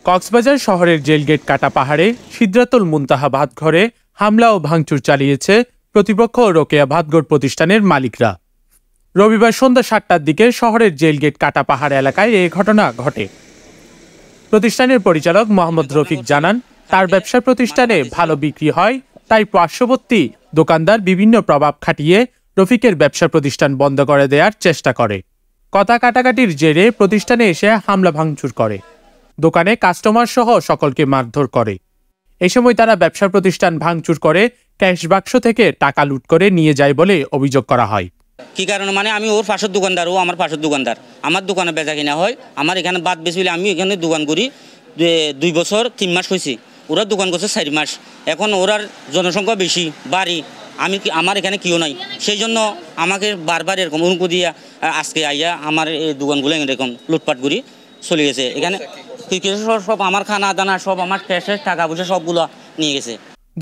কক্সবাজার শহরের জেলগেট কাটা পাহাড়ে সিদরাতুল মুনতাহা ভাতঘরে হামলা ও ভাঙচুর চালিয়েছে প্রতিপক্ষ রোকেয়া ভাতঘর প্রতিষ্ঠানের মালিকরা। রবিবার সন্ধ্যা ৭টার দিকে শহরের জেলগেট কাটা পাহাড় এলাকায় এই ঘটনা ঘটে। প্রতিষ্ঠানের পরিচালক মোহাম্মদ রফিক জানান, তার ব্যবসা প্রতিষ্ঠানে ভালো বিক্রি হয়, তাই পার্শ্ববর্তী দোকানদার বিভিন্ন প্রভাব খাটিয়ে রফিকের ব্যবসা প্রতিষ্ঠান বন্ধ করে দেওয়ার চেষ্টা করে। কথা কাটাকাটির জেরে প্রতিষ্ঠানে এসে হামলা ভাঙচুর করে, দোকানে কাস্টমার সহ সকলকে মারধর করে। এই সময় তারা ব্যবসা প্রতিষ্ঠান ভাঙচুর করে ক্যাশ বাক্স থেকে টাকা লুট করে নিয়ে যায় বলে অভিযোগ করা হয়। কি কারণে মানে আমি ওর পাশের দোকানদার, ও আমার পাশের দোকানদার, আমার দোকানে বেচা কিনা হয়, আমার এখানে বাদ বেশি হলে আমি এখানে দোকান করি 2 বছর 3 মাস হয়েছি, ওরা দোকান করছে 4 মাস। এখন ওরার জনসংখ্যা বেশি, বাড়ি, আমার এখানে কেউ নাই, সেই জন্য আমাকে বারবার এরকম হুমকি দিয়ে আজকে আইয়া আমার এই দোকানগুলো এরকম লুটপাট করি চলে গেছে। এখানে সব আমার খানা দানা সব আমার ক্যাশের টাকা পয়সা সবগুলো নিয়ে গেছে।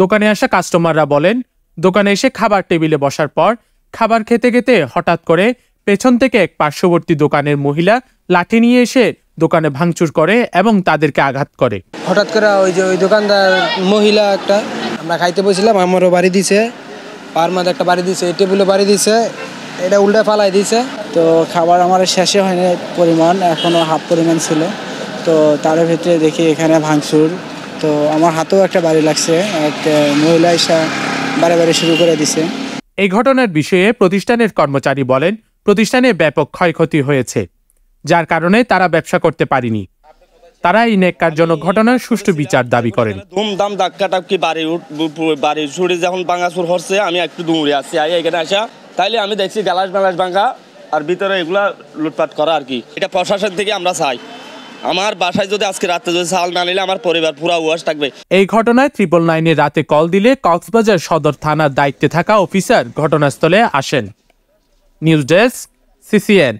দোকানে আসা কাস্টমাররা বলেন, দোকানে এসে খাবার টেবিলে বসার পর খাবার খেতে খেতে হঠাৎ করে পেছন থেকে এক পার্শ্ববর্তী দোকানের মহিলা লাঠি নিয়ে এসে দোকানে ভাঙচুর করে এবং তাদেরকে আঘাত করে। হঠাৎ করে ওই দোকানদার মহিলা একটা, আমরা খাইতে বসছিলাম, আমারও বাড়ি দিছে, পার মাঝে একটা বাড়ি দিছে, এই টেবিলে বাড়ি দিছে, এটা উল্টে ফালাই দিছে। তো খাবার আমার শেষে হয়নি পরিমাণ, এখনও হাফ পরিমাণ ছিল। তো তার ভিতরে দেখি এখানে ভাঙচুর, তো আমার হাতেও একটা বাড়ি লাগছে, একটা মহিলা এসে বাড়ি শুরু করে দিছে। এই ঘটনার বিষয়ে প্রতিষ্ঠানের কর্মচারী বলেন, প্রতিষ্ঠানে ব্যাপক ক্ষয়ক্ষতি হয়েছে, যার কারণে তারা ব্যবসা করতে পারেনি। তারা এই ন্যাক্কারজনক ঘটনার সুষ্ঠু বিচার দাবি করেন। ধুমধাম ধাক্কাটাক্কি বাড়ি ছুড়ে যখন ভাঙাচুর হচ্ছে, আমি একটু দৌড়ে আসছি, এখানে আসা তাইলে আমি দেখছি গ্যালাস ভাঙা আর ভিতরে এগুলা লুটপাট করা আর কি। এটা প্রশাসন থেকে আমরা চাই, আমার বাসায় যদি আজকে রাতে যদি চাল না নিলে আমার পরিবার পুরা ওয়াশ থাকবে। এই ঘটনায় 999 রাতে কল দিলে কক্সবাজার সদর থানার দায়িত্বে থাকা অফিসার ঘটনাস্থলে আসেন। News desk, CCN।